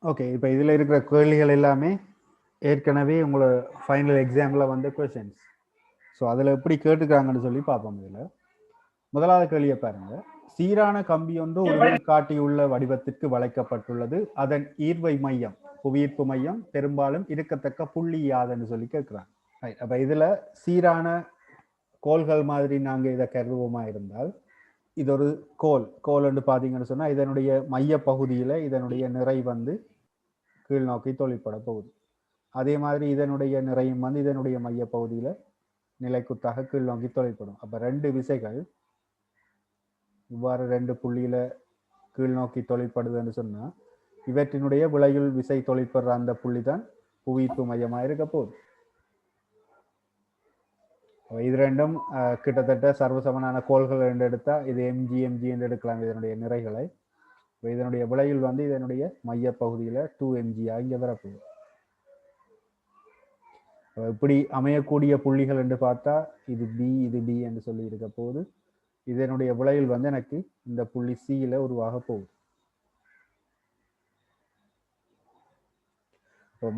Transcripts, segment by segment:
Okay. இப்ப இதுல இருக்கிற கேள்விகள் எல்லாமே ஏற்கனவே உங்களோட ஃபைனல் எக்ஸாம்ல வந்த கொஸ்டின்ஸ். ஸோ அதில் எப்படி கேட்டுக்கிறாங்கன்னு சொல்லி பார்ப்போம். இதில் முதலாவது கேள்வியை பாருங்க. சீரான கம்பி ஒன்று உருவில் காட்டியுள்ள வடிவத்திற்கு வளைக்கப்பட்டுள்ளது. அதன் ஈர்வை மையம், புவியீர்ப்பு மையம் பெரும்பாலும் இருக்கத்தக்க புள்ளி யாதுன்னு சொல்லி கேட்குறாங்க. அப்ப இதுல சீரான கோள்கள் மாதிரி நாங்க இதை கருதுவோமா இருந்தால், இது ஒரு கோல் என்று பார்த்தீங்கன்னு சொன்னா இதனுடைய மைய பகுதியில இதனுடைய நிறை வந்து கீழ் நோக்கி தொழிற்பட போகுது. அதே மாதிரி இதனுடைய நிறையும் வந்து இதனுடைய மைய பகுதியில நிலைக்குத்தாக கீழ் நோக்கி தொழிற்படும். அப்ப ரெண்டு விசைகள் இவ்வாறு ரெண்டு புள்ளியில கீழ் நோக்கி தொழிற்படுதுன்னு சொன்னா இவற்றினுடைய விளையுள் விசை தொழிற்படுற அந்த புள்ளி தான் புவியீர்ப்பு மையமா இருக்க போகுது. இது ரெண்டும் கிட்டத்தட்ட சர்வசமனான கோள்கள் என்று எடுத்தா இது எம்ஜி என்று எடுக்கலாம் இதனுடைய நிறைகளை. இதனுடைய விளையுள் வந்து இதனுடைய மைய பகுதியில 2mg இங்க வரப்போகுது. இப்படி அமையக்கூடிய புள்ளிகள் என்று பார்த்தா இது பி இது டி என்று சொல்லி இருக்க போது இதனுடைய விளையுள் வந்து எனக்கு இந்த புள்ளி சியில உருவாக போகுது.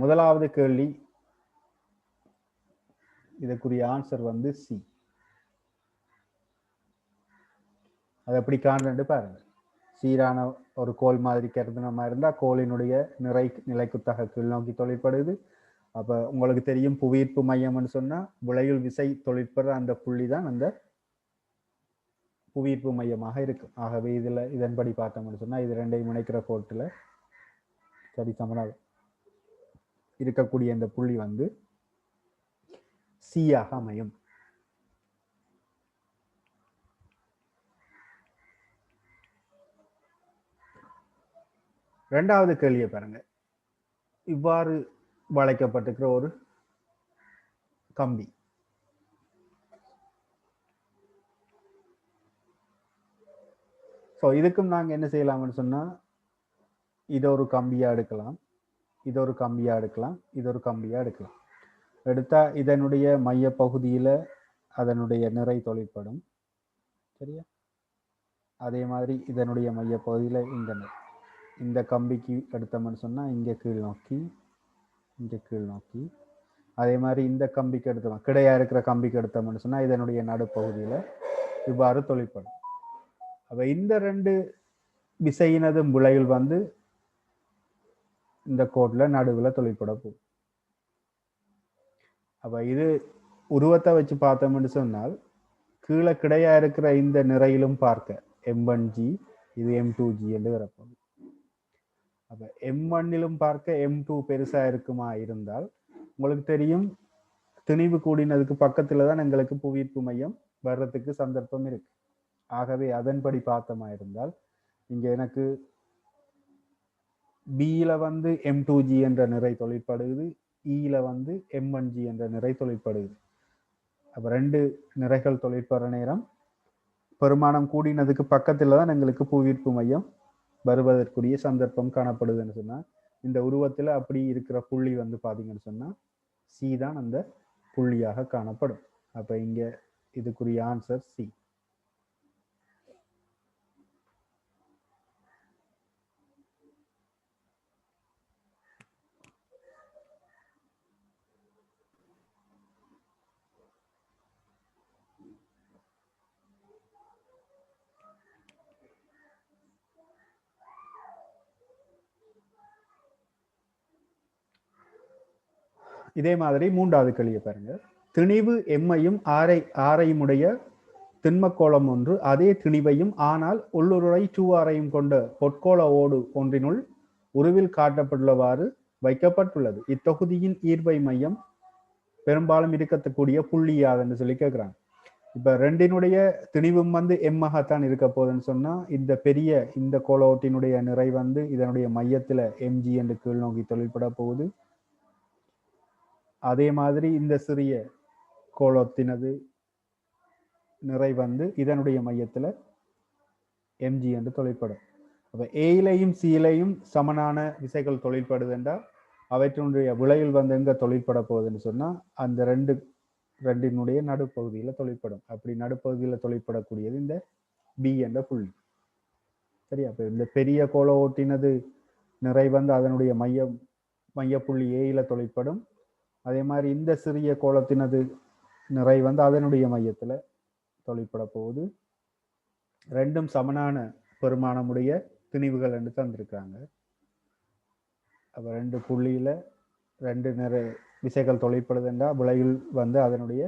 முதலாவது கேள்வி இதுக்குரிய ஆன்சர் வந்து சி. அது எப்படி காண்றேன்னு பாருங்க. சீரான ஒரு கோல் மாதிரி கருதுனமா இருந்தா கோளினுடைய நிலைக்குத்தாக கீழ் நோக்கி தொழிற்படுது. அப்ப உங்களுக்கு தெரியும் புவியீர்ப்பு மையம்னு சொன்னா விளையுள் விசை தொழிற்படுற அந்த புள்ளி தான் அந்த புவியீர்ப்பு மையமாக இருக்கு. ஆகவே இதன்படி பார்த்தோம்னு சொன்னா இது ரெண்டையும் இணைக்கிற கோட்டுல சரி சமனாக இருக்கக்கூடிய இந்த புள்ளி வந்து சியாக அமையும். இரண்டாவது கேள்வியை பாருங்க. இவ்வாறு வளைக்கப்பட்டிருக்கிற ஒரு கம்பி, ஸோ இதுக்கும் நாங்க என்ன செய்யலாம்னு சொன்னா இதை ஒரு கம்பியா எடுக்கலாம், இது ஒரு கம்பியா எடுக்கலாம், இது ஒரு கம்பியா எடுக்கலாம். எடுத்தா இதனுடைய மைய பகுதியில அதனுடைய நிறை தொழிற்படும். சரியா? அதே மாதிரி இதனுடைய மைய பகுதியில இந்த கம்பிக்கு எடுத்தோம்னு சொன்னா இங்க கீழ் நோக்கி இங்க கீழ் நோக்கி. அதே மாதிரி இந்த கம்பிக்கு எடுத்தோம் கிடையா இருக்கிற கம்பிக்கு எடுத்தோம்னு சொன்னா இதனுடைய நடுப்பகுதியில இவ்வாறு தொழிற்படும். அப்ப இந்த ரெண்டு விசையினதும் விளைவில் வந்து இந்த கோட்ல நடுவுல தொழிற்பட போகும். அப்ப இது உருவத்தை வச்சு பார்த்தோம்னு சொன்னால் கீழே கிடையா இருக்கிற இந்த நிறையிலும் பார்க்க M1G இது M2G என்று வரப்போகுது. அப்ப M1லும் பார்க்க M2 பெருசா இருக்குமா இருந்தால் உங்களுக்கு தெரியும் திணிவு கூடினதுக்கு பக்கத்துல தான் எங்களுக்கு புவியீர்ப்பு மையம் வர்றதுக்கு சந்தர்ப்பம் இருக்கு. ஆகவே அதன்படி பார்த்தமா இருந்தால் இங்க எனக்கு பியில வந்து M2G என்ற நிறை தொழிற்படுகிறது, இல வந்து M1G என்ற நிறை தொழிற்படுகிறது. அப்ப ரெண்டு நிறைகள் தொழிற்படுற நேரம் பெருமானம் கூடினதுக்கு பக்கத்துல தான் எங்களுக்கு புவியீர்ப்பு மையம் வருவதற்குரிய சந்தர்ப்பம் காணப்படுதுன்னு சொன்னா இந்த உருவத்துல அப்படி இருக்கிற புள்ளி வந்து பாத்தீங்கன்னு சொன்னா சி தான் அந்த புள்ளியாக காணப்படும். அப்ப இங்க இதுக்குரிய ஆன்சர் சி. இதே மாதிரி மூன்றாவது கேள்வியை பாருங்க. திணிவு எம்மையும் ஆரையும் உடைய திண்மக்கோளம் ஒன்று அதே திணிவையும் ஆனால் உள்ளுருளை 2R கொண்ட பொற்கோள ஓடு ஒன்றினுள் உருவில் காட்டப்பட்டுள்ளவாறு வைக்கப்பட்டுள்ளது. இத்தொகுதியின் ஈர்வை மையம் பெரும்பாலும் இருக்கக்கூடிய புள்ளி யாதுன்னு சொல்லி கேட்கிறாங்க. இப்ப ரெண்டினுடைய திணிவும் வந்து எம்மாகத்தான் இருக்க போகுதுன்னு சொன்னா இந்த பெரிய இந்த கோளோட்டினுடைய நிறை வந்து இதனுடைய மையத்துல MG என்று கீழ் நோக்கி தொழிற்பட போகுது. அதே மாதிரி இந்த சிறிய கோளத்தினது நிறை வந்து இதனுடைய மையத்துல MG என்று தொழிற்படும். அப்ப ஏயிலையும் சியிலையும் சமனான விசைகள் தொழிற்படுது என்றால் அவற்றினுடைய விளைவில் வந்து எங்க தொழிற்பட போகுதுன்னு சொன்னா அந்த ரெண்டினுடைய நடுப்பகுதியில தொழிற்படும். அப்படி நடுப்பகுதியில தொழிற்படக்கூடியது இந்த பி என்ற புள்ளி. சரியா? அப்ப இந்த பெரிய கோள ஓட்டினது நிறை வந்து அதனுடைய மையப்புள்ளி ஏயில தொழிற்படும். அதே மாதிரி இந்த சிறிய கோளத்தினது நிறை வந்து அதனுடைய மையத்துல தொழிற்பட போகுது. ரெண்டும் சமனான பெருமானமுடைய திணிவுகள் என்று தந்திருக்காங்க. அப்ப ரெண்டு புள்ளியில ரெண்டு நிறை விசைகள் தொழிற்படுதுன்றா விளைவில் வந்து அதனுடைய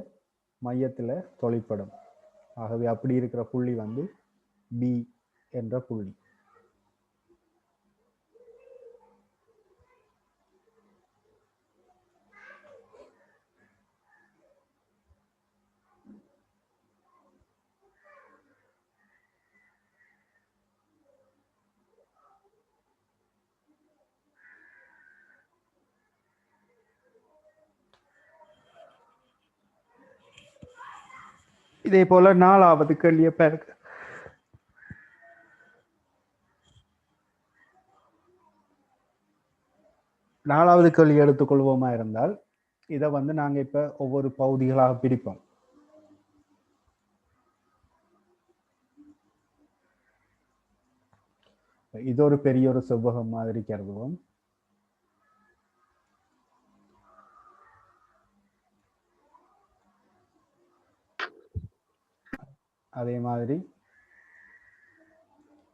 மையத்துல தொழிற்படும். ஆகவே அப்படி இருக்கிற புள்ளி வந்து பி என்ற புள்ளி. இதே போல 4வது கேள்வியை பாருங்க. 4வது கேள்வி எடுத்துக்கொள்வோமா இருந்தால் இதை வந்து நாங்க இப்ப ஒவ்வொரு பகுதிகளாக பிரிப்போம். இது ஒரு பெரிய ஒரு செவ்வகம் மாதிரி கருதுவோம். அதே மாதிரி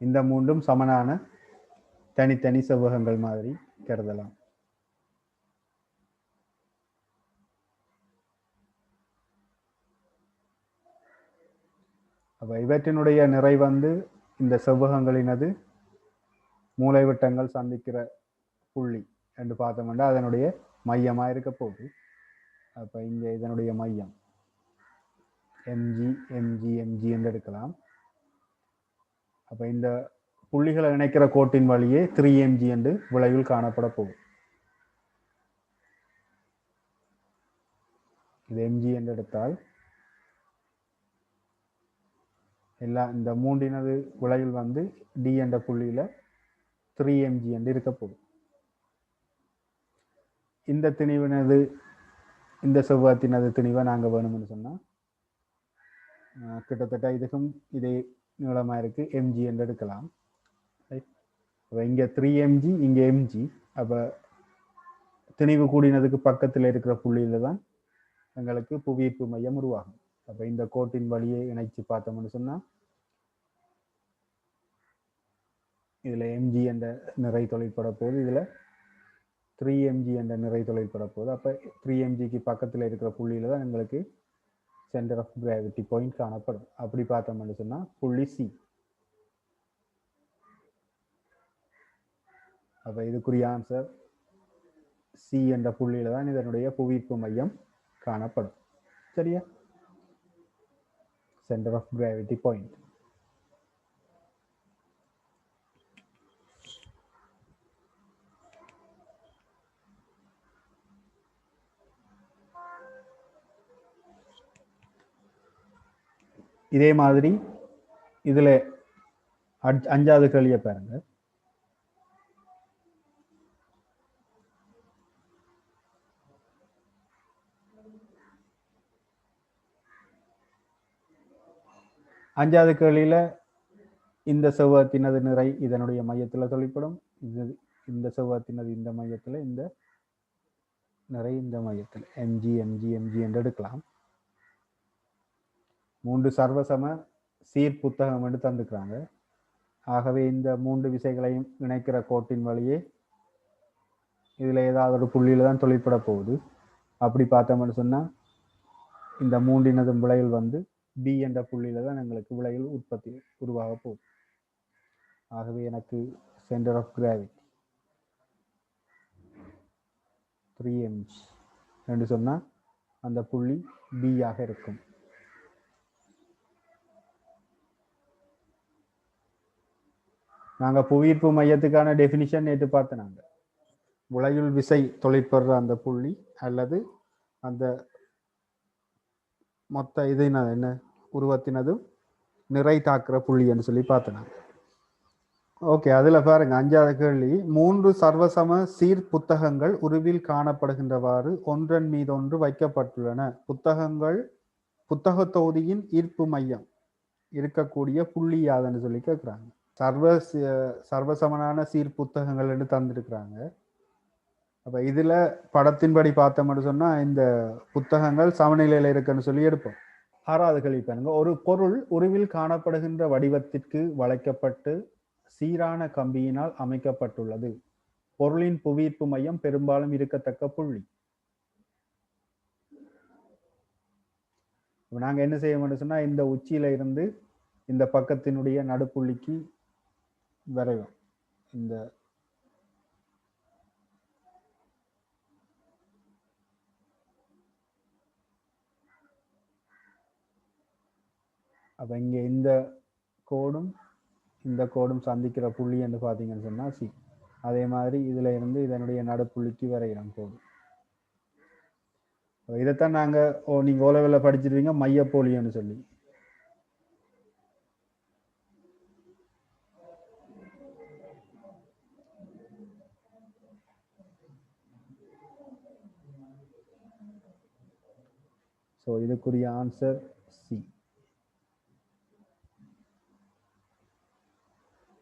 இந்த மூன்றும் சமனான தனித்தனி செவ்வகங்கள் மாதிரி கருதலாம். அப்ப இவற்றினுடைய நிறை வந்து இந்த செவ்வகங்களினது மூலைவிட்டங்கள் சந்திக்கிற புள்ளி என்று பார்த்தோம்னா அதனுடைய மையமா இருக்க போகுது. அப்ப இங்க இதனுடைய மையம் எம்ஜி எம்ஜி எம்ஜி என்று எடுக்கலாம். அப்ப இந்த புள்ளிகளை இணைக்கிற கோட்டின் வழியே 3mg என்று விளைவில் காணப்பட போகும். இது mg என்று எடுத்தால் எல்லா இந்த மூன்றினது விளைவில் வந்து டி என்ற புள்ளியில 3mg என்று இருக்க போகும். இந்த திணிவினது இந்த செவ்வகத்தினது திணிவை நாங்க வேணும்னு சொன்னா கிட்டத்தட்ட இதுக்கும் இதே நீளமா இருக்கு mg என்று எடுக்கலாம். இங்க 3mg இங்க mg. அப்ப திணிவு கூடினதுக்கு பக்கத்தில் இருக்கிற புள்ளியில தான் எங்களுக்கு புவியீர்ப்பு மையம் உருவாகும். அப்ப இந்த கோட்டின் வழியை இணைச்சு பார்த்தோம்னு சொன்னா இதுல mg என்ற நிறை தொழிற்பட போகுது, இதுல 3mg என்ற நிறை தொழிற்பட போகுது. அப்ப 3mgக்கு பக்கத்தில் இருக்கிற புள்ளியில தான் எங்களுக்கு சென்டர் ஆஃப் கிராவிட்டி பாயிண்ட் காணப்படும். அப்படி பார்த்தோம்னு சொன்னா புள்ளி சி. அப்ப இதுக்குரிய ஆன்சர் சி என்ற புள்ளியில தான் இதனுடைய புவியீர்ப்பு மையம் காணப்படும். சரியா? Centre of gravity point. இதே மாதிரி இதுல 5வது கேள்வியை பாருங்க. அஞ்சாவது கேள்வியில இந்த செவ்வகத்தினது நிறை இதனுடைய மையத்துல தொழிற்படும். இந்த செவ்வகத்தினது இந்த மையத்துல, இந்த நிறை இந்த மையத்துல mg mg mg என்று எடுக்கலாம். 3 சர்வசம சீர் புத்தகம் என்று தந்துக்கிறாங்க. ஆகவே இந்த 3 விசைகளையும் இணைக்கிற கோட்டின் வழியே இதுல ஏதாவது ஒரு புள்ளியில தான் தொழிற்பட போகுது. அப்படி பார்த்தோம்னு சொன்னா இந்த மூன்றினதும் விளைவில் வந்து பி என்ற புள்ளியில தான் எங்களுக்கு விளைவில் உற்பத்தி உருவாக போகுது. ஆகவே எனக்கு சென்டர் ஆஃப் கிராவிட்டி 3mg என்று சொன்னா அந்த புள்ளி பி ஆக இருக்கும். நாங்க புவியீர்ப்பு மையத்துக்கான டெஃபினிஷன் நேற்று பார்த்து நாங்க விளையுள் விசை தொழிற்படுற அந்த புள்ளி அல்லது அந்த மொத்த இது என்ன உருவத்தினதும் நிறை தாக்குற புள்ளி என்று சொல்லி பார்த்தனாங்க. ஓகே, அதுல பாருங்க 5வது கேள்வி. 3 சர்வசம சீர் புத்தகங்கள் உருவில் காணப்படுகின்றவாறு ஒன்றன் மீது ஒன்று வைக்கப்பட்டுள்ளன. புத்தக தொகுதியின் ஈர்ப்பு மையம் இருக்கக்கூடிய புள்ளி யாதுன்னு சொல்லி கேட்கிறாங்க. சர்வசமனான சீர் புத்தகங்கள் என்று தந்திருக்கிறாங்க. அப்ப இதுல படத்தின்படி பார்த்தோம்னு சொன்னா இந்த புத்தகங்கள் சமநிலையில இருக்குன்னு சொல்லி எடுப்போம். 6வது கேள்வி பாருங்க. ஒரு பொருள் உருவில் காணப்படுகின்ற வடிவத்திற்கு வளைக்கப்பட்டு சீரான கம்பியினால் அமைக்கப்பட்டுள்ளது. பொருளின் புவியீர்ப்பு மையம் பெரும்பாலும் இருக்கத்தக்க புள்ளி. நாங்க என்ன செய்ய சொன்னா இந்த உச்சியில இருந்து இந்த பக்கத்தினுடைய நடுப்புள்ளிக்கு வரைவோம். இந்த அப்ப இங்க இந்த கோடும் சந்திக்கிற புள்ளி என்று பாத்தீங்கன்னு சொன்னா சி. அதே மாதிரி இதுல இருந்து இதனுடைய நடுப்புள்ளிக்கு வரைகிறோம் கோடு. இதைத்தான் நாங்க நீங்க ஓலவெல்ல படிச்சிருவீங்க மையப்போலின்னு சொல்லி. ஸோ இதுக்குரிய ஆன்சர் சி.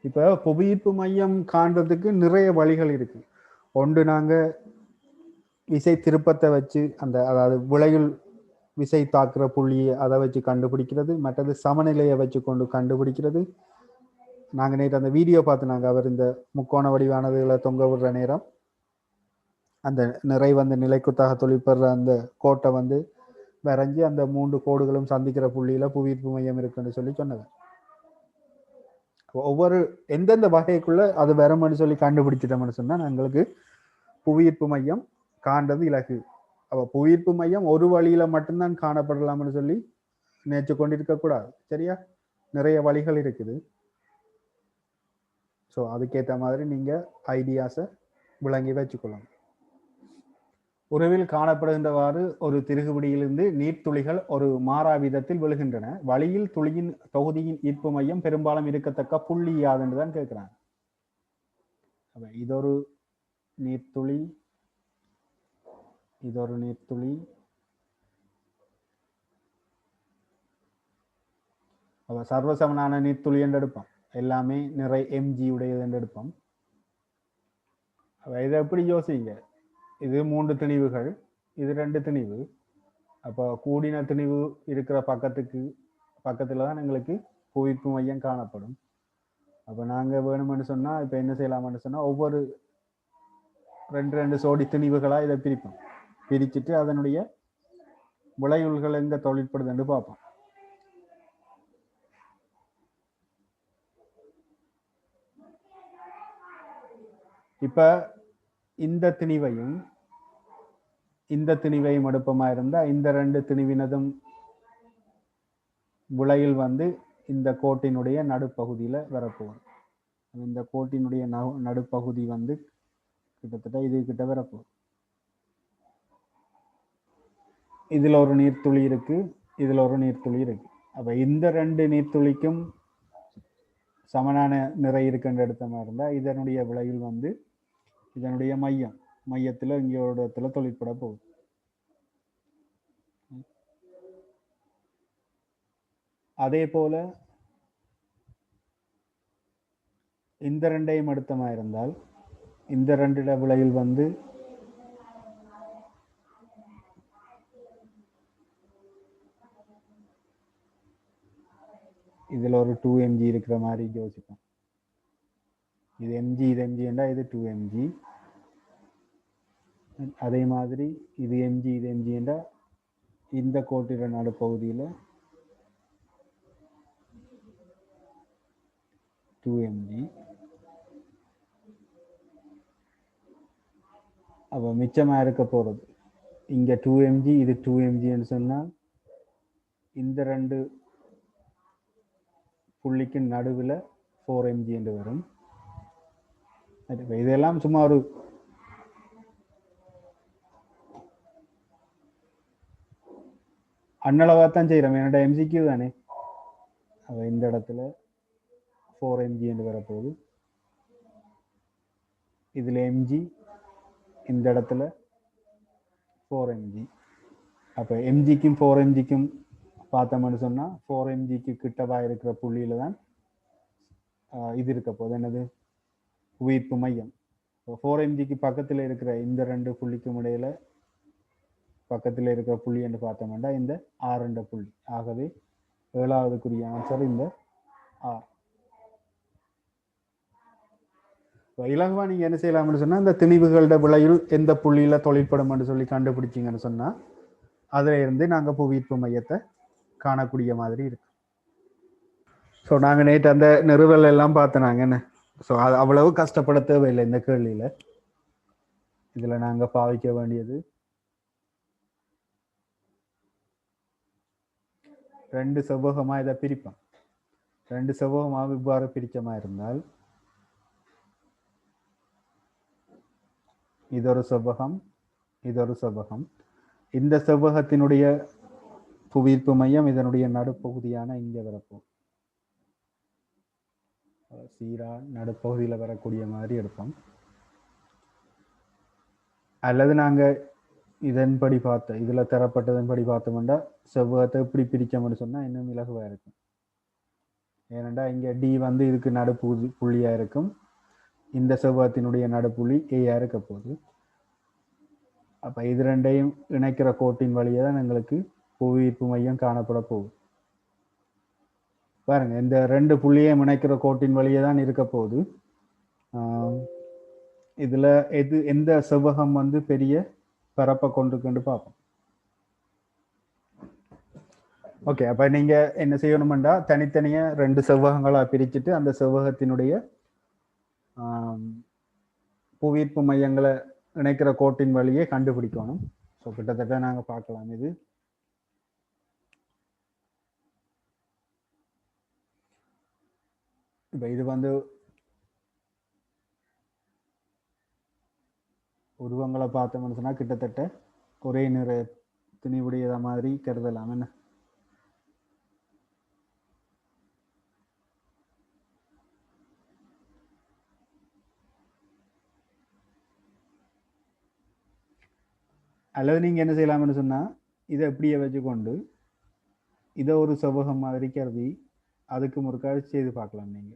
இப்போ புவியீர்ப்பு மையம் காண்றதுக்கு நிறைய வழிகள் இருக்கு. ஒன்று நாங்க விசை திருப்பத்தை வச்சு அதாவது விளையுள் விசை தாக்குற புள்ளியை அதை வச்சு கண்டுபிடிக்கிறது. மற்றது சமநிலையை வச்சு கொண்டு கண்டுபிடிக்கிறது. நாங்கள் நேற்று அந்த வீடியோ பார்த்து அவர் இந்த முக்கோண வடிவானதுகளை தொங்க விடுற நேரம் அந்த நிறை நிலைக்குத்தாக தொழிற்படுற அந்த கோட்டை வரைஞ்சி அந்த 3 கோடுகளும் சந்திக்கிற புள்ளியில புவியீர்ப்பு மையம் இருக்குன்னு சொல்லி சொன்னது. ஒவ்வொரு எந்தெந்த வகைக்குள்ள அது வரும்னு சொல்லி கண்டுபிடிச்சிட்டோம்னு சொன்னா எங்களுக்கு புவியீர்ப்பு மையம் காண்றது இலகு. அப்ப புவியீர்ப்பு மையம் ஒரு வழியில மட்டும்தான் காணப்படலாம்னு சொல்லி நினைச்சு கொண்டிருக்க கூடாது. சரியா? நிறைய வழிகள் இருக்குது. ஸோ அதுக்கேற்ற மாதிரி நீங்க ஐடியாஸை விளங்கி வச்சுக்கொள்ளலாம். உறவில் காணப்படுகின்றவாறு ஒரு திருகுபிடியிலிருந்து நீர்த்துளிகள் ஒரு மாறா விதத்தில் விழுகின்றன. வழியில் துளியின் தொகுதியின் ஈர்ப்பு மையம் பெரும்பாலும் இருக்கத்தக்க புள்ளி யாதுன்னு தான் கேட்கிறாங்க. இதொரு நீர்த்துளி, இதொரு நீர்த்துளி. சர்வசமனான நீர்த்துளி என்று எடுப்போம். எல்லாமே நிறை எம்ஜி உடையது என்று எடுப்போம். இதை எப்படி யோசிங்க? இது 3 திணிவுகள், இது 2 திணிவு. அப்போ கூடின திணிவு இருக்கிற பக்கத்துல தான் எங்களுக்கு புவியீர்ப்பு மையம் காணப்படும். அப்போ நாங்க வேணும்னு சொன்னா இப்போ என்ன செய்யலாம்னு சொன்னா ஒவ்வொரு 2 சோடி திணிவுகளா இதை பிரிப்போம். பிரிச்சுட்டு அதனுடைய விளைவுகள் எங்க தொழிற்படுதுன்னு பார்ப்போம். இப்ப இந்த திணிவையும் அடுப்பமா இருந்தா இந்த 2 திணிவினதும் விளையில் இந்த கோட்டினுடைய நடுப்பகுதியில வரப்போகும். இந்த கோட்டினுடைய நடுப்பகுதி கிட்டத்தட்ட இது கிட்ட வரப்போகும். இதுல ஒரு நீர்த்துளி இருக்கு, இதுல ஒரு நீர்த்துளி இருக்கு. அப்ப இந்த 2 நீர்த்துளிக்கும் சமனான நிறை இருக்குன்ற இடத்தமா இருந்தா இதனுடைய விளைவில் இதனுடைய மையத்துல இங்க ஒரு இடத்துல தொழிற்பட போகுது. அதே போல இந்த 2ஐயும் அடுத்தமா இருந்தால் இந்த 2 விளைவில் இதுல ஒரு 2mg இருக்கிற மாதிரி யோசிப்போம். இது mg, இது mg என்றா இது 2mg. அதே மாதிரி இது mg, இது mg என்றா இந்த கோட்டிட நடுப்பகுதியில 2mg. அப்ப மிச்சமா இருக்க போறது இங்க 2mg, இது 2mg சொன்னால் இந்த 2 புள்ளிக்கு நடுவில் 4mg என்று வரும். இதெல்லாம் சும்மா ஒரு அன்னளவா தான் செய்யறோம். என்னோட MCQ தானே. இந்த இடத்துல 4mg என்று வரப்போகுது. இதுல mg, இந்த இடத்துல 4mg. அப்ப mgக்கும் 4mgக்கும் பார்த்தோம்னு சொன்னா 4mgக்கு கிட்டவா இருக்கிற புள்ளியில தான் இது இருக்க போது என்னது புவியீர்ப்பு மையம். 4mgக்கு பக்கத்தில் இருக்கிற இந்த ரெண்டு புள்ளிக்கும் இடையில பக்கத்தில் இருக்கிற புள்ளி என்று பார்த்தோம்னா இந்த ஆர் என்ற புள்ளி. ஆகவே 7வதுக்குரிய ஆன்சர் இந்த ஆர். இலகுவா நீங்க என்ன செய்யலாம்னு சொன்னா இந்த திணிவுகளோட விளைவில் எந்த புள்ளியில தொழிற்படும் என்று சொல்லி கண்டுபிடிச்சிங்கன்னு சொன்னா அதுல இருந்து நாங்க புவியீர்ப்பு மையத்தை காணக்கூடிய மாதிரி இருக்கு. ஸோ நாங்கள் நேற்று அந்த நிறுவல் எல்லாம் பார்த்தோம் என்ன. ஸோ அது அவ்வளவு கஷ்டப்பட தேவையில்லை இந்த கேள்வியில. இதுல நாங்க பாவிக்க வேண்டியது ரெண்டு செவ்வகமா இதை பிரிப்போம். ரெண்டு செவ்வகமாக இவ்வாறு பிரிச்சமா இருந்தால் இதொரு செவ்வகம் இதொரு செவ்வகம். இந்த செவ்வகத்தினுடைய புவியீர்ப்பு மையம் இதனுடைய நடுப்பகுதியான இங்க வரப்போம். சீரா நடுப்பகுதியில் வரக்கூடிய மாதிரி எடுப்போம். அல்லது நாங்க இதன்படி பார்த்தோம், இதுல தரப்பட்டதன்படி பார்த்தோம்னா செவ்வகத்தை இப்படி பிரிச்சோம்னு சொன்னா இன்னும் இலகுவா இருக்கும். ஏனென்றா இங்க டி வந்து இதுக்கு நடுப்புள்ளி புள்ளியா இருக்கும். இந்த செவ்வகத்தினுடைய நடுப்புள்ளி ஏயா இருக்க போகுது. அப்ப இது ரெண்டையும் இணைக்கிற கோட்டின் வழியே தான் எங்களுக்கு புவியீர்ப்பு மையம் காணப்பட போகுது. பாருங்க இந்த ரெண்டு புள்ளியையும் இணைக்கிற கோட்டின் வழியே தான் இருக்க போகுது. இதுல எந்த செவ்வகம் வந்து பெரிய பரப்பை கொண்டு பார்ப்போம். ஓகே, அப்ப நீங்க என்ன செய்யணும்டா தனித்தனியா ரெண்டு செவ்வகங்களா பிரிச்சுட்டு அந்த செவ்வகத்தினுடைய புவியீர்ப்பு மையங்களை இணைக்கிற கோட்டின் வழியே கண்டுபிடிக்கணும். ஸோ கிட்டத்தட்ட நாங்க பார்க்கலாம். இது இப்ப இது வந்து உருவங்களை பார்த்தோம்னு சொன்னா கிட்டத்தட்ட ஒரே நிற துணிவுடையத மாதிரி கருதலாம் என்ன. அல்லது நீங்க என்ன செய்யலாம்னு சொன்னா இதை எப்படியே வச்சுக்கொண்டு இதை ஒரு செவ்வகம் மாதிரி கருதி அதுக்கு முறுக்காக செய்து பார்க்கலாம். நீங்க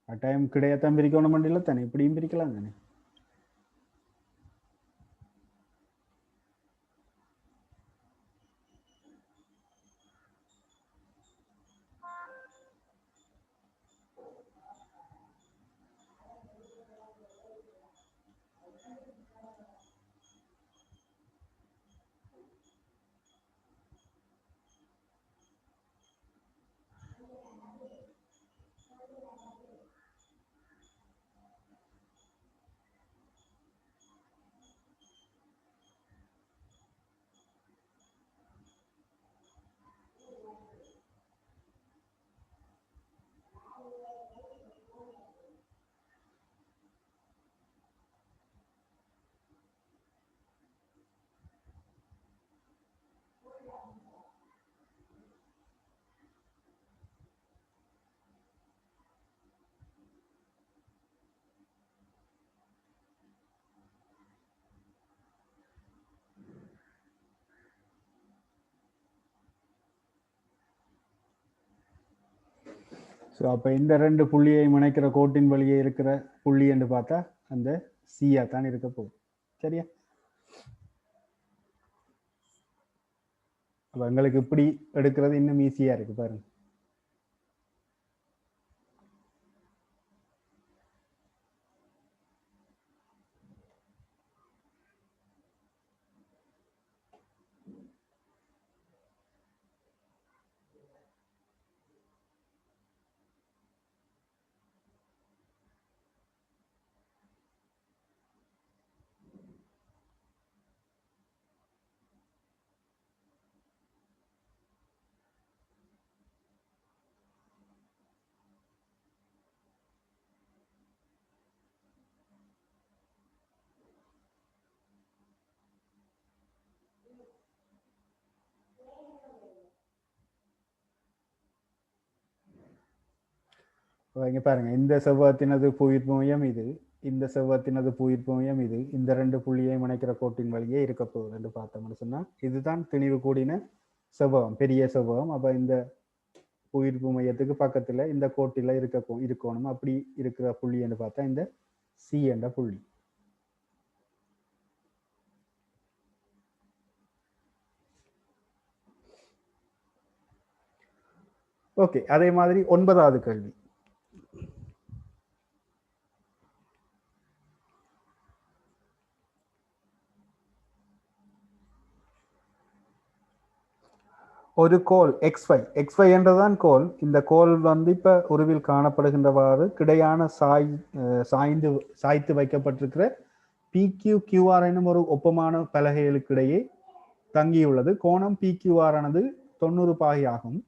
கட்டாயம் கிடையாதான் பிரிக்கணும் இல்லை தானே, இப்படியும் பிரிக்கலாம் தானே. ஸோ அப்போ இந்த ரெண்டு புள்ளியை இணைக்கிற கோட்டின் வழியே இருக்கிற புள்ளி என்று பார்த்தா அந்த சியா தான் இருக்க போகுது. சரியா? அப்போ எங்களுக்கு இப்படி எடுக்கிறது இன்னும் ஈஸியா இருக்கு பாருங்க. இங்க பாருங்க, இந்த செவ்வகத்தினது புவியீர்ப்பு மையம் இது, இந்த செவ்வகத்தினது புவியீர்ப்பு மையம் இது, இந்த ரெண்டு புள்ளியையும் இணைக்கிற கோட்டின் வழியே இருக்க போகுது என்று பார்த்தோம்னு சொன்னா இதுதான் திணிவு கூடின செவ்வகம், பெரிய செவ்வகம். அப்ப இந்த புவியீர்ப்பு மையத்துக்கு பக்கத்துல இந்த கோட்டில இருக்கணும். அப்படி இருக்கிற புள்ளி என்று பார்த்தா இந்த சி என்ற புள்ளி. ஓகே, அதே மாதிரி 9வது கேள்வி. ஒரு கோல் XY என்றதான் கோல். இந்த கோல் வந்து இப்ப உருவில் காணப்படுகின்றவாறு கிடையான சாய்த்து வைக்கப்பட்டிருக்கிற PQ QR என்னும் ஒரு ஒப்பமான பலகைகளுக்கிடையே தங்கியுள்ளது. கோணம் PQR ஆனது 90 பாகை ஆகும்.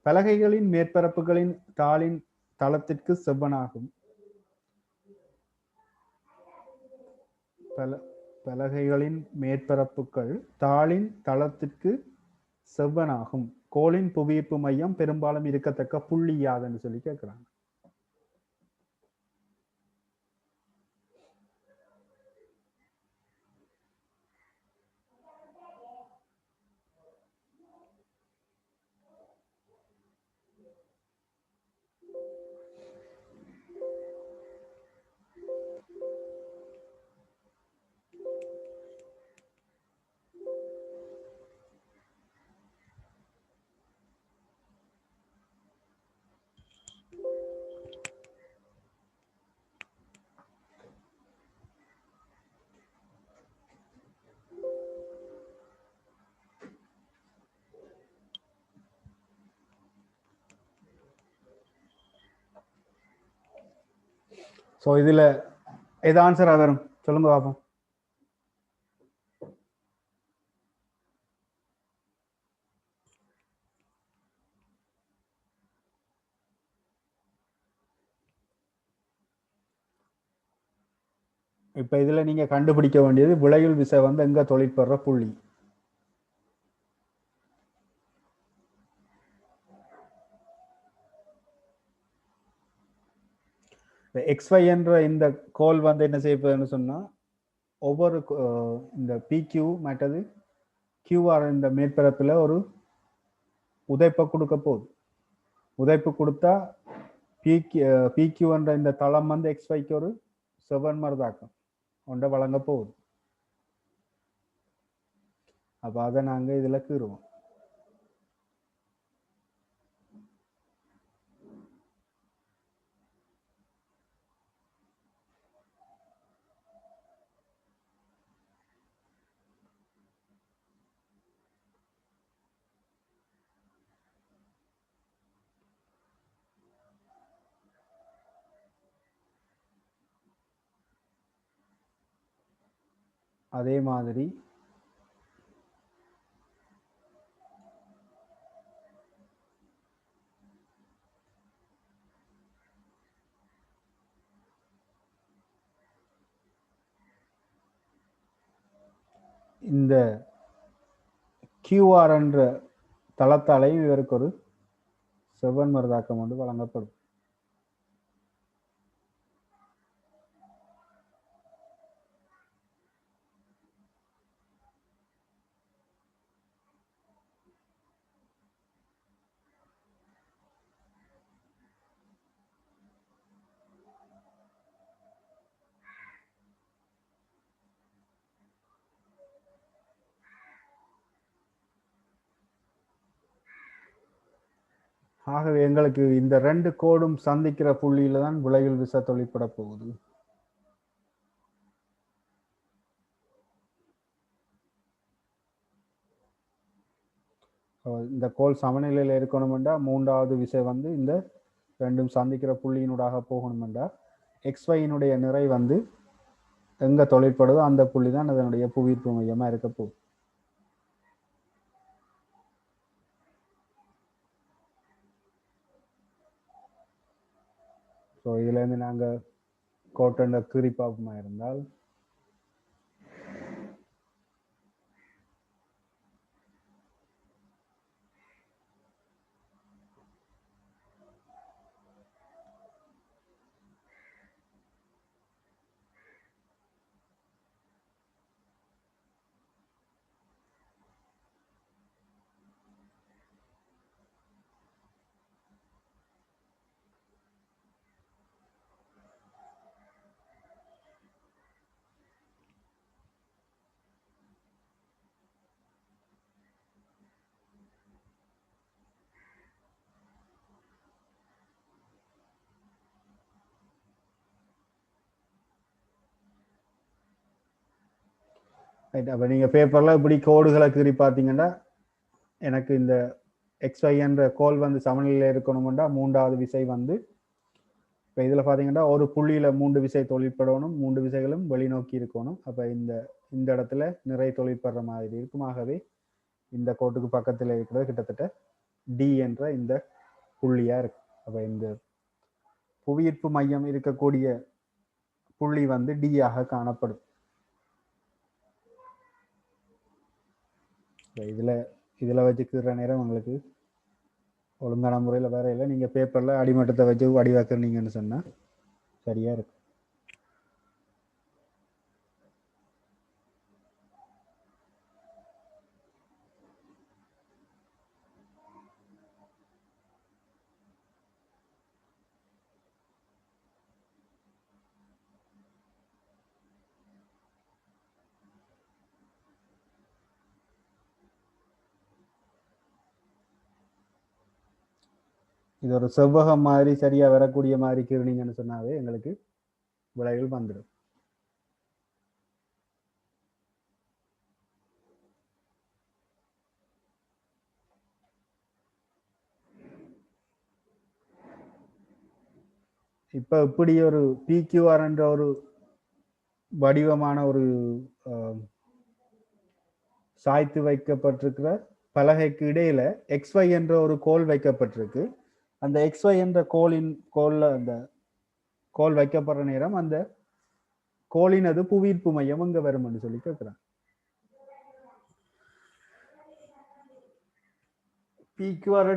பலகைகளின் மேற்பரப்புகளின் தாளின் தளத்திற்கு செவ்வனாகும். பலகைகளின் மேற்பரப்புகள் தாளின் தளத்திற்கு செவ்வனாகும். கோளின் புவியீர்ப்பு மையம் பெரும்பாலும் இருக்கத்தக்க புள்ளி யாதுன்னு சொல்லி கேட்கிறாங்க. ஸோ இதுல எது ஆன்சரா வரும் சொல்லுங்க பாப்போம். இப்ப இதுல நீங்க கண்டுபிடிக்க வேண்டியது விளையுள் விசை வந்து எங்க தொழிற்படுற புள்ளி. XY என்ற இந்த கோல் வந்து என்ன செய்யப்படுதுன்னு சொன்னா ஒவ்வொரு இந்த PQ மற்றது QR இந்த மேற்பரப்புல ஒரு உதைப்பை கொடுக்க போகுது. உதைப்பு கொடுத்தா PQ என்ற இந்த தளம் வந்து XYக்கு ஒரு செவ்வன்மரதாக்கம் ஒன்றை வழங்க போகுது. அப்ப அதை நாங்க இதுல கீறுவோம். அதே மாதிரி இந்த QR என்ற தளத்தாலையும் இவருக்கு ஒரு செவ்வன்மரதாக்கம் ஒன்று வழங்கப்படும். ஆகவே எங்களுக்கு இந்த ரெண்டு கோடும் சந்திக்கிற புள்ளியில தான் விளையுள் விசை தொழிற்பட போகுது. இந்த கோல் சமநிலையில் இருக்கணும்டா 3வது விசை வந்து இந்த ரெண்டும் சந்திக்கிற புள்ளியினூடாக போகணும்டா XYயினுடைய நிறை வந்து எங்க தொழிற்படுதோ அந்த புள்ளி தான் அதனுடைய புவியீர்ப்பு மையமா இருக்க போகுது. ஸோ இதுலேருந்து நாங்கள் கோட்டண்ட கீறிப்பாப்புமா இருந்தால் ரைட். அப்போ நீங்கள் பேப்பரில் இப்படி கோடுகளை கீறி பார்த்தீங்கன்னா எனக்கு இந்த XY என்ற கோல் வந்து சமநிலையில் இருக்கணும்னா மூன்றாவது விசை வந்து இப்போ இதில் பார்த்தீங்கன்னா ஒரு புள்ளியில் 3 விசை தொழிற்படணும், 3 விசைகளும் வெளிநோக்கி இருக்கணும். அப்போ இந்த இந்த இடத்துல நிறை தொழிற்படுற மாதிரி இருக்கும். ஆகவே இந்த கோட்டுக்கு பக்கத்தில் இருக்கிறது கிட்டத்தட்ட டி என்ற இந்த புள்ளியா இருக்கு. அப்போ இந்த புவியீர்ப்பு மையம் இருக்கக்கூடிய புள்ளி வந்து டி ஆக காணப்படும். இதுல இதுல வச்சுக்கிற நேரம் உங்களுக்கு ஒழுங்கான முறையில் வேற இல்லை. நீங்க பேப்பர்ல அடிமட்டத்தை வச்சு வடிவாக்குறீங்கன்னு சொன்னா சரியா இருக்கும். இது ஒரு செவ்வகம் மாதிரி சரியா வரக்கூடிய மாதிரி கீறினீங்கன்னு சொன்னாவே எங்களுக்கு விளைவுகள் வந்துடும். இப்ப இப்படி ஒரு PQR என்ற ஒரு வடிவமான ஒரு சாய்த்து வைக்கப்பட்டிருக்கிற பலகைக்கு இடையில XY என்ற ஒரு கோல் வைக்கப்பட்டிருக்கு. அந்த XY என்ற கோல்ல அந்த கோல் வைக்கப்படுற நேரம் அந்த கோளினது புவியீர்ப்பு மையம் எங்க வரும்னு சொல்லி கேட்கிறேன். PQR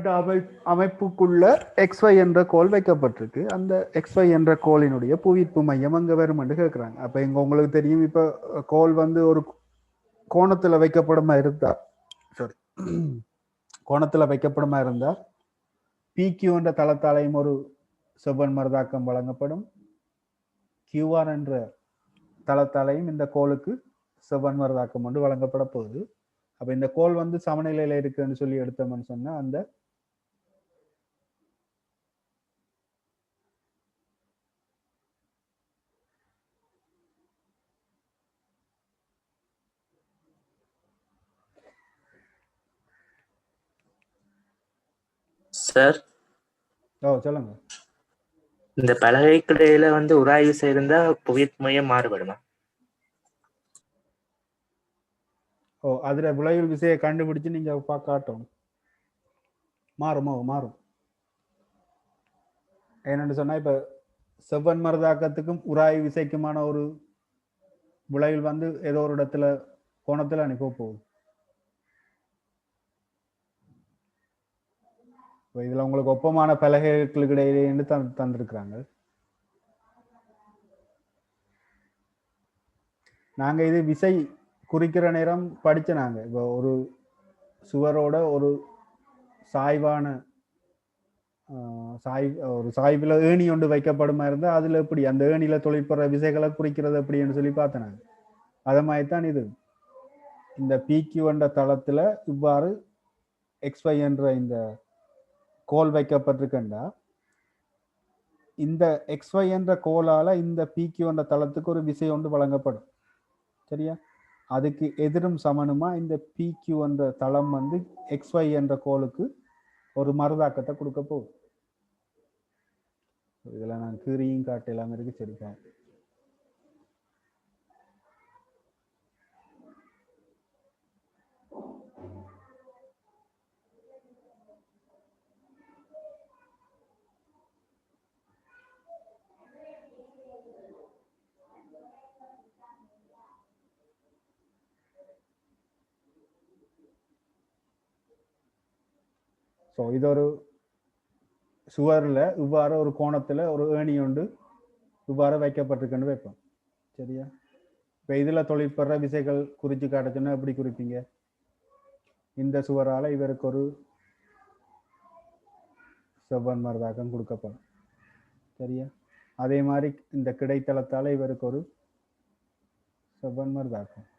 அமைப்புக்குள்ள XY என்ற கோல் வைக்கப்பட்டிருக்கு. அந்த XY என்ற கோளினுடைய புவியீர்ப்பு மையம் அங்க வரும் என்று கேட்கிறாங்க. அப்ப இங்க உங்களுக்கு தெரியும், இப்ப கோல் வந்து ஒரு கோணத்துல வைக்கப்படுமா இருந்தா சாரி கோணத்துல வைக்கப்படுமா இருந்தா PQ என்ற தளத்தாலையும் ஒரு செவ்வன் மரதாக்கம் வழங்கப்படும். QR என்ற தளத்தாலையும் இந்த கோளுக்கு செவ்வன் மரதாக்கம் ஒன்று வழங்கப்பட போகுது. அப்ப இந்த கோல் வந்து சமநிலையில இருக்குன்னு சொல்லி எடுத்தோம்னு சொன்னா அந்த சார் சொல்லுங்க. இந்த பலகைக்கிடையில வந்து உராய்வு செய்திருந்தா புவியீர்ப்பு மையம் மாறுபடுமா? அதுல விளைவு விசையை கண்டுபிடிச்சு நீங்க காட்டணும். மாறும். என்னன்னு சொன்னா இப்ப செவ்வன் மரதாக்கத்துக்கும் உராய்வு விசைக்குமான ஒரு விளைவு வந்து ஏதோ ஒரு இடத்துல கோணத்துல அனுப்ப போகுது. இதுல உங்களுக்கு ஒப்பமான பலகைகளுக்கு இடையிலேன்னு தந்திருக்கிறாங்க. நாங்க இது விசை குறிக்கிற நேரம் படிச்ச நாங்க இப்போ ஒரு சுவரோட ஒரு சாய்வான ஒரு சாய்வில் ஏணி ஒன்று வைக்கப்படுமா இருந்தா அதுல எப்படி அந்த ஏணியில தொழிற்படுற விசைகளை குறிக்கிறது எப்படின்னு சொல்லி பார்த்தேன் நாங்க. அத மாதிரிதான் இது. இந்த PQ என்ற தளத்துல இவ்வாறு XY என்ற இந்த கோல் வைக்கப்பட்டிருக்கண்டா இந்த XY என்ற கோலால இந்த PQ என்ற தளத்துக்கு ஒரு விசை ஒன்று வழங்கப்படும். சரியா? அதுக்கு எதிரும் சமனுமா இந்த PQ என்ற தளம் வந்து XY என்ற கோலுக்கு ஒரு மறுதாக்கத்தை கொடுக்க போகுது. இதுல நான் கீரியும் காட்டலாம் இருக்கு. சரிக்கா, இது ஒரு சுவர்ல இவ்வாறு ஒரு கோணத்துல ஒரு ஏணி ஒன்று இவ்வாறு வைக்கப்பட்டிருக்குன்னு வைப்போம். சரியா? இப்ப இதுல தொழிற்படுற விசைகள் குறிச்சு காட்டுச்சுன்னா எப்படி குறிப்பீங்க? இந்த சுவரால இவருக்கு ஒரு செவ்வன் மரதாக்கம் கொடுக்கப்படும். சரியா? அதே மாதிரி இந்த கிடைத்தளத்தால இவருக்கு ஒரு செவ்வன் மரதாக்கம்.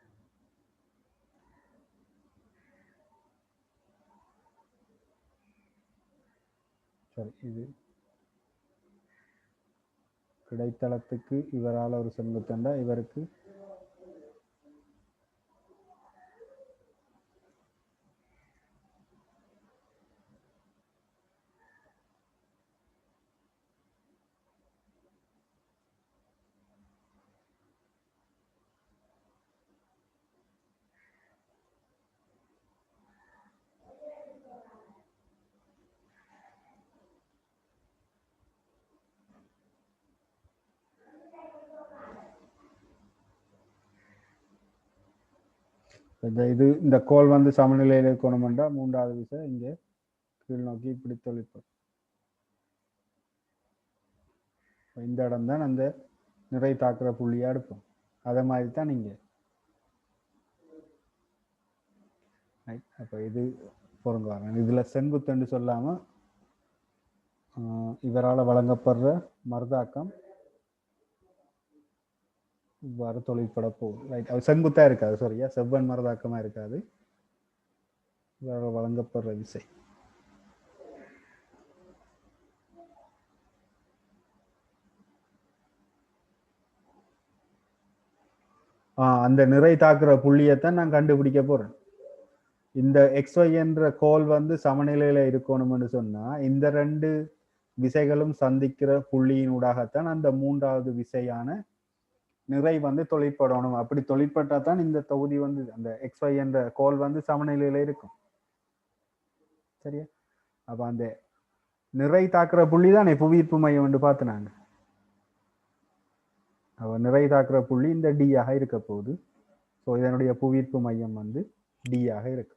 சரி, இது கிடைத்தளத்துக்கு இவரால் ஒரு செங்குத்தண்டா இவருக்கு இந்த கோல் வந்து சமநிலையில் இருக்கணும்ன்றா மூன்றாவது விசை இங்கே கீழ் நோக்கி இப்படி தொழிற்படும். இந்த இடம் தான் அந்த நிறை தாக்குற புள்ளியா எடுப்போம். அதே மாதிரி தான் நீங்க அப்ப இது பொருங்க வரணும். இதுல செங்குத்துன்னு சொல்லாம இவரால் வழங்கப்படுற மருதாக்கம் இவ்வாறு தொழிற்பட போகுது. ரைட், அது செங்குத்தா இருக்காது, சரியா, செவ்வன் மருதாக்கமா இருக்காது, இவரால் வழங்கப்படுற விசை. அந்த நிறை தாக்குற புள்ளியத்தான் நான் கண்டுபிடிக்க போறேன். இந்த XY என்ற கோல் வந்து சமநிலையில இருக்கணும்னு சொன்னா இந்த ரெண்டு விசைகளும் சந்திக்கிற புள்ளியினூடாகத்தான் அந்த மூன்றாவது விசையான நிறை வந்து தொழிற்படணும். அப்படி தொழிற்பட்டா தான் இந்த தொகுதி வந்து அந்த XY என்ற கோல் வந்து சமநிலையில இருக்கும். சரியா? அப்ப அந்த நிறை தாக்குற புள்ளி தான் புவியீர்ப்பு மையம் என்று பார்த்து நாங்க நிறை தாக்குற புள்ளி இந்த D ஆக இருக்க போகுது. ஸோ இதனுடைய புவியீர்ப்பு மையம் வந்து D ஆக இருக்கு.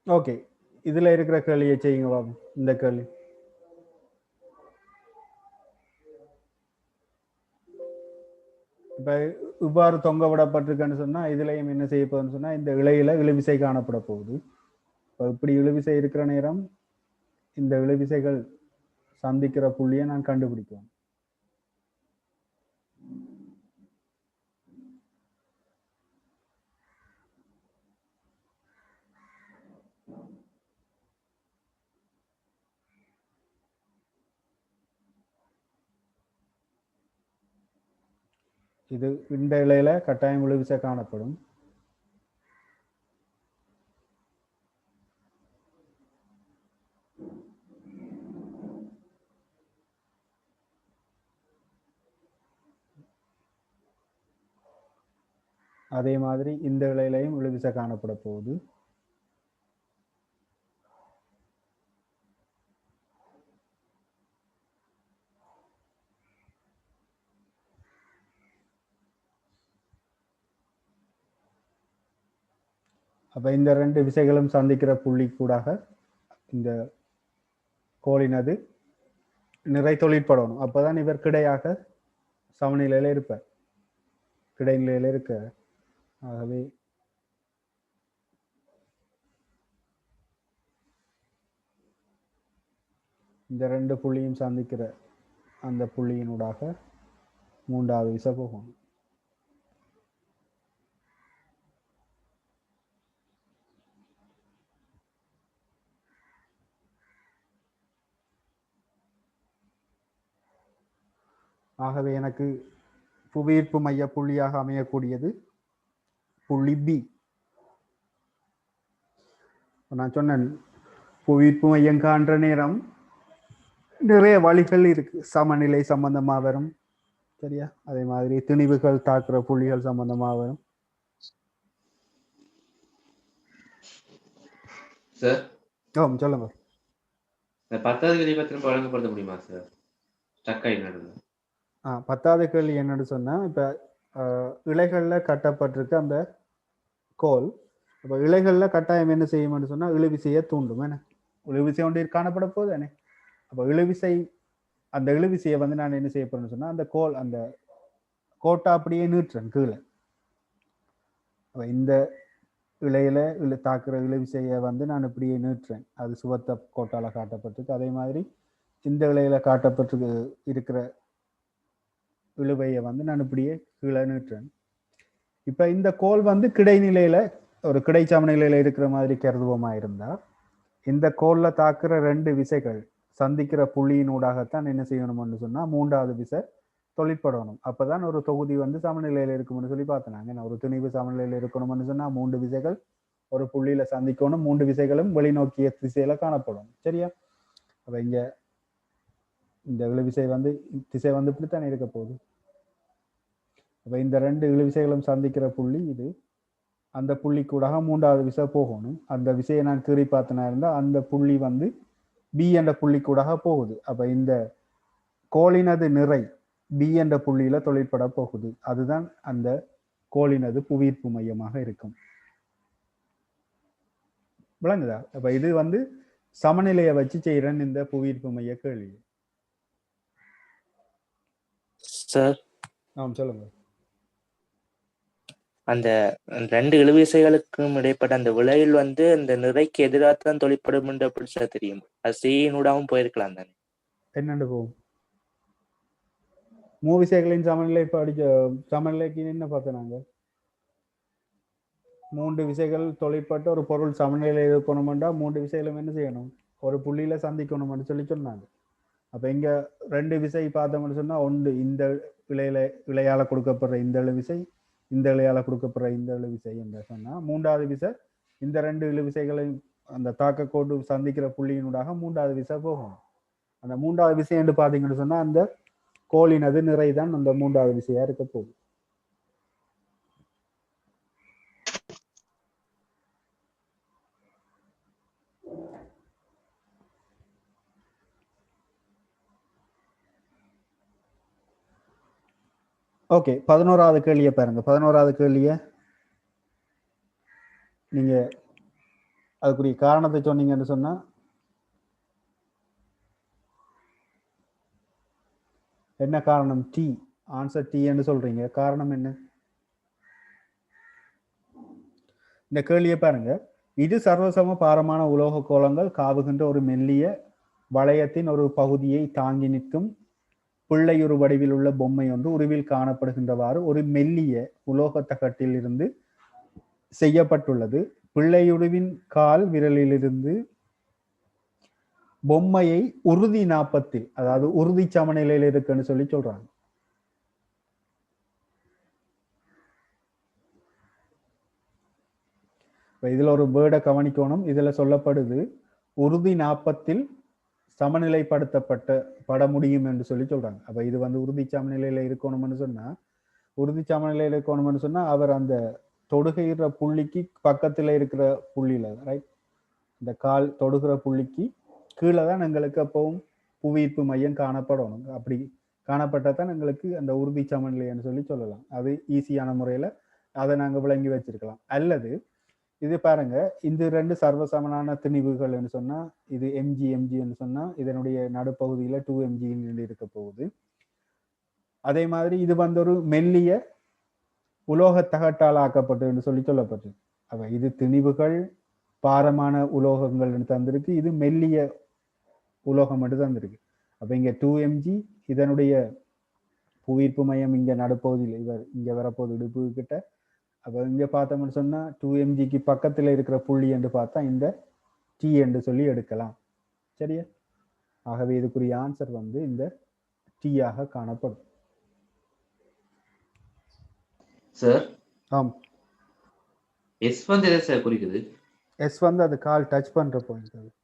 ஓகே, இதுல இருக்கிற கேள்வியை செய்யுங்க பாபு. இந்த கேள்வி இப்ப இவ்வாறு தொங்க விடப்பட்டிருக்குன்னு சொன்னா இதுலயும் என்ன செய்ய போகுதுன்னு சொன்னா இந்த இழையில இழுவிசை காணப்பட போகுது. இப்படி இழுவிசை இருக்கிற நேரம் இந்த இழுவிசைகள் சந்திக்கிற புள்ளியை நான் கண்டுபிடிப்பேன். இது இந்த இலையில கட்டாயம் இழுவிசை காணப்படும். அதே மாதிரி இந்த இலையிலையும் இழுவிசை காணப்பட போகுது. அப்ப இந்த ரெண்டு விசைகளும் சந்திக்கிற புள்ளி கூடாக இந்த கோளினது நிறை தொழிற்படணும். அப்பதான் இவர் கிடையாக சமநிலையில இருப்பார், கிடைநிலையில இருக்க. ஆகவே இந்த ரெண்டு புள்ளியும் சந்திக்கிற அந்த புள்ளியினூடாக மூன்றாவது விசை போகணும். ஆகவே எனக்கு புவியீர்ப்பு மைய புள்ளியாக அமையக்கூடியது புள்ளி பி. நான் சொன்னேன் புவியீர்ப்பு மையம் காண்ற நேரம் நிறைய வழிகள் இருக்கு. சமநிலை சம்பந்தமா வரும், சரியா? அதே மாதிரி திணிவுகள் தாக்குற புள்ளிகள் சம்பந்தமா வரும். சார் சொல்லுங்க. 10வது கேள்வி பத்திரம் வழங்கப்படுத்த முடியுமா சார்? ஸ்டக் ஆயிடுது. 10வது கேள்வி என்னன்னு சொன்னா, இப்ப இலைகள்ல கட்டப்பட்டிருக்க அந்த கோல், இப்ப இலைகள்ல கட்டாயம் என்ன செய்யும்னு சொன்னா இழுவிசையை தூண்டும். என்ன இழுவிசை ஒன்று காணப்பட போகுது தானே? அப்ப இழுவிசை, அந்த இழுவிசையை வந்து நான் என்ன செய்ய போறேன்னு சொன்னா அந்த கோல் அந்த கோட்டை அப்படியே நீட்டுறேன் கீழே. அப்ப இந்த இலையில தாக்குற இழுவிசையை வந்து நான் இப்படியே நீட்டுறேன். அது சுவத்த கோட்டால காட்டப்பட்டிருக்கு. அதே மாதிரி இந்த இலையில காட்டப்பட்டு இருக்கிற இழுவையை வந்து நான் இப்படியே கீழே நீட்டுறேன். இப்ப இந்த கோல் வந்து கிடைநிலையில ஒரு கிடை சமநிலையில இருக்கிற மாதிரி கருதுவோமா இருந்தா இந்த கோல்ல தாக்குற ரெண்டு விசைகள் சந்திக்கிற புள்ளியினூடாகத்தான் என்ன செய்யணும்னு சொன்னா மூன்றாவது விசை தொழிற்படணும். அப்பதான் ஒரு தொகுதி வந்து சமநிலையில இருக்கும்னு சொல்லி பார்த்தேன். ஒரு துணிவு சமநிலையில இருக்கணும்னு சொன்னா 3 விசைகள் ஒரு புள்ளியில சந்திக்கணும். 3 விசைகளும் வெளிநோக்கிய திசையில காணப்படும், சரியா? அப்ப இங்க இந்த இழுவிசை வந்து திசை வந்து இப்படித்தானே இருக்க போகுது. அப்ப இந்த ரெண்டு இழுவிசைகளும் சந்திக்கிற புள்ளி இது. அந்த புள்ளி கூட மூன்றாவது விசை போகணும். அந்த விசையை நான் கீறி பார்த்தனா இருந்தா அந்த புள்ளி வந்து பி என்ற புள்ளி கூட போகுது. அப்ப இந்த கோளினது நிறை பி என்ற புள்ளியில தொழிற்பட போகுது. அதுதான் அந்த கோளினது புவியீர்ப்பு மையமாக இருக்கும். விளங்குதா? அப்ப இது வந்து சமநிலையை வச்சு செய்யறேன் இந்த புவியீர்ப்பு மைய கேள்வி. சார் சொல்லுங்க. அந்த ரெண்டு இழுவிசைகளுக்கும் இடைப்பட்ட அந்த விளைவில் வந்து அந்த நிறைக்கு எதிராக தான் தொழிற்படும் என்று எப்படி சார் தெரியும்? அது செய்யினூடாகவும் போயிருக்கலாம் தானே. என்னண்டு போகும் மூவிசைகளின் சமநிலை படிக்க சமநிலைக்கு என்ன பார்த்தோம்? மூன்று விசைகள் தொழிற்பட்டு ஒரு பொருள் சமநிலை இருக்கணும்டா மூன்று விசைகளும் என்ன செய்யணும்? ஒரு புள்ளியில சந்திக்கணும்னு சொல்லி சொன்னாங்க. அப்ப இங்க ரெண்டு விசை பார்த்தோம்னு சொன்னா ஒன்று இந்த இழையால கொடுக்கப்படுற இந்த இழுவிசை, இந்த இழையால கொடுக்கப்படுற இந்த இழுவிசை என்று சொன்னா மூன்றாவது விசை இந்த ரெண்டு இழுவிசைகளையும் அந்த தாக்க கோடு சந்திக்கிற புள்ளியினூடாக மூன்றாவது விசை போகும். அந்த மூன்றாவது விசை என்று பார்த்தீங்கன்னு சொன்னா அந்த கோளினது நிறைதான் அந்த மூன்றாவது விசையா இருக்க போகுது. ஓகே, 11வது கேள்வியை பாருங்க. 11வது கேள்வியை நீங்க அதுக்குரிய காரணத்தை சொன்னீங்கன்னு சொன்னா என்ன காரணம்? டி. ஆன்சர் டி என்று சொல்றீங்க. காரணம் என்ன? இந்த கேள்வியை பாருங்க. இது சர்வசம பாரமான உலோக கோளங்கள் காவுகின்ற ஒரு மெல்லிய வளையத்தின் ஒரு பகுதியை தாங்கி நிற்கும் பிள்ளையுரு வடிவில் உள்ள பொம்மை ஒன்று உருவில் காணப்படுகின்றவாறு ஒரு மெல்லிய உலோக தகட்டில் இருந்து செய்யப்பட்டுள்ளது. பிள்ளையுருவின் கால் விரலிலிருந்து பொம்மையை உறுதி நாப்பத்தில், அதாவது உறுதி சமநிலையில் இருக்குன்னு சொல்லி சொல்றாங்க. இதுல ஒரு வேர்டை கவனிக்கணும். இதுல சொல்லப்படுது உறுதி நாப்பத்தில் சமநிலைப்படுத்தப்பட முடியும் என்று சொல்லி சொல்றாங்க. அப்ப இது வந்து உறுதி சமநிலையில இருக்கணும்னு சொன்னா உறுதி சமநிலையில இருக்கணும்னு சொன்னா அவர் அந்த தொடுகிற புள்ளிக்கு பக்கத்துல இருக்கிற புள்ளியில, ரைட், இந்த கால் தொடுகிற புள்ளிக்கு கீழே தான் எங்களுக்கு அப்பவும் புவியீர்ப்பு மையம் காணப்படணும். அப்படி காணப்பட்டதான் எங்களுக்கு அந்த உறுதி சமநிலைன்னு சொல்லி சொல்லலாம். அது ஈஸியான முறையில அதை நாங்கள் விளங்கி வச்சிருக்கலாம். அல்லது இது பாருங்க, இந்த ரெண்டு சர்வசமனான திணிவுகள்னு சொன்னா இது எம்ஜின்னு சொன்னா இதனுடைய நடுப்பகுதியில 2mg இருக்க போகுது. அதே மாதிரி இது வந்து ஒரு மெல்லிய உலோக தகட்டால் ஆக்கப்பட்டு சொல்லி சொல்லப்பட்டு. அப்ப இது திணிவுகள் பாரமான உலோகங்கள் தந்திருக்கு, இது மெல்லிய உலோகம் மட்டும் தந்திருக்கு. அப்ப இங்க 2mg, இதனுடைய புவியீர்ப்பு மையம் இங்க நடுப்பகுதியில் இவர் இங்க வரப்போகுது இடுப்பு கிட்ட. அப்ப இங்க பார்த்தோம்னு சொன்னா 2mgக்கு பக்கத்துல இருக்கிற புள்ளி என்று பார்த்தா இந்த டி என்று சொல்லி எடுக்கலாம். சரியா? ஆகவே இதுக்குரிய ஆன்சர் வந்து இந்த டி ஆக காணப்படும். சார், ஆம். எஸ் வந்து எதை சார் குறிக்குது? எஸ் வந்து அது கால் டச் பண்ற பாயிண்ட்.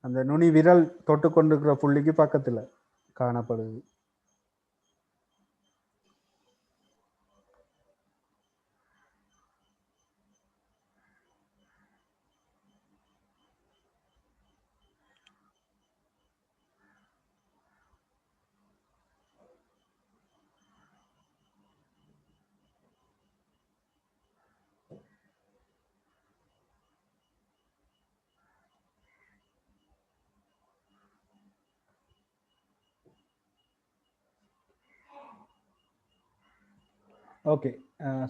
அந்த நுனி விரல் தொட்டு கொண்டிருக்கிற புள்ளிக்கு பக்கத்துல காணப்படுது. ஓகே,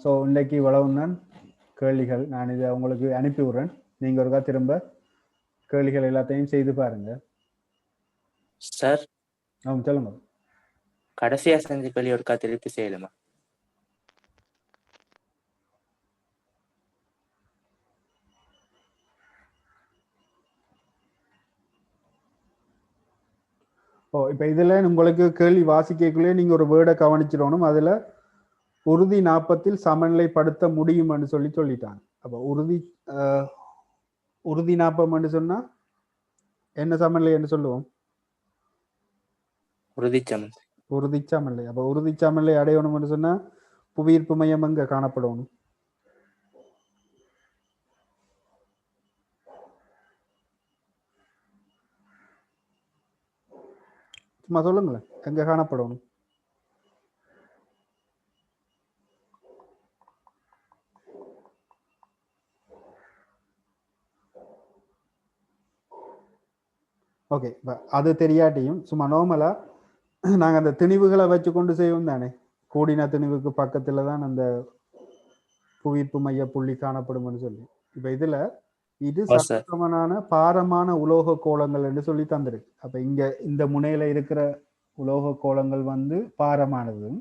ஸோ இன்றைக்கு இவ்வளவுதான் கேள்விகள். நான் இதை உங்களுக்கு அனுப்பி விடுறேன். நீங்க ஒருக்கா திரும்ப கேள்விகள் எல்லாத்தையும் செய்து பாருங்க. சார், சொல்லுங்க. கடைசியா செஞ்ச கேள்வி ஒருக்கா திருப்பி செய்யலுமா? இப்போ இதுல உங்களுக்கு கேள்வி வாசிக்கக்குள்ளே நீங்க ஒரு வேர்டை கவனிச்சிடணும். அதுல உறுதி நாப்பத்தில் சமநிலைப்படுத்த முடியும்னு சொல்லிட்டாங்க. அப்ப உறுதி நாப்பம் சொன்னா என்ன சமநிலை என்று சொல்லுவோம்? உறுதிச்சமன். உறுதிச்சமநிலை. அப்ப உறுதிச்சமநிலை அடையணும்னு சொன்னா புவியீர்ப்பு மையம் எங்க காணப்படணும்? சும்மா சொல்லுங்களேன், எங்க காணப்படணும்? ஓகே, அது தெரியாட்டியும் சும்மா நார்மலா நாங்க அந்த திணிவுகளை வச்சு கொண்டு செய்வோம் தானே. கூடின திணிவுக்கு பக்கத்துல தான் அந்த புவியீர்ப்பு மைய புள்ளி காணப்படும்னு சொல்லி. இப்ப இதுல இது சமமான பாரமான உலோக கோளங்கள் என்று சொல்லி தந்திருக்கு. அப்ப இங்க இந்த முனையில இருக்கிற உலோக கோளங்கள் வந்து பாரமானதும்,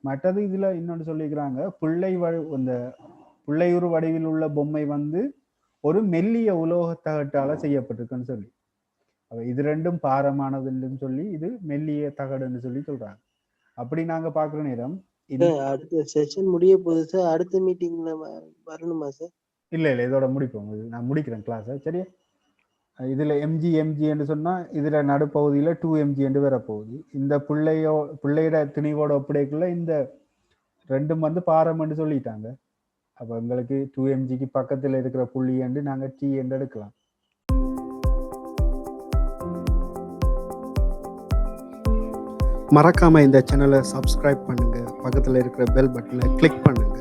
மற்றது இதுல இன்னொன்று சொல்லிக்கிறாங்க, இந்த பிள்ளையுரு வடிவில் உள்ள பொம்மை வந்து ஒரு மெல்லிய உலோக தகட்டால செய்யப்பட்டிருக்குன்னு சொல்லி. அப்ப இது ரெண்டும் பாரமானதுன்னு சொல்லி இது மெல்லிய தகடுன்னு சொல்லி சொல்றாங்க. அப்படி நாங்க பாக்குற நேரம் அடுத்த செஷன் முடிய போகுது சார். அடுத்த மீட்டிங்ல வரணுமா சார்? இல்ல இதோட முடிப்போம். நான் முடிக்கிறேன் கிளாஸை. சரியா? இதுல எம்ஜி என்று சொன்னா இதுல நடுப்பகுதியில 2mg என்று வர போகுது. இந்த பிள்ளையோட திணிவோட ஒப்படைக்குள்ள இந்த ரெண்டும் வந்து பாரம் என்று சொல்லிட்டாங்க. அப்ப எங்களுக்கு 2mgக்கு பக்கத்துல இருக்கிற புள்ளி என்று நாங்க T என்று எடுக்கலாம். மறக்காம இந்த சேனலை சப்ஸ்கிரைப் பண்ணுங்க, பக்கத்துல இருக்கிற பெல் பட்டனை கிளிக் பண்ணுங்க.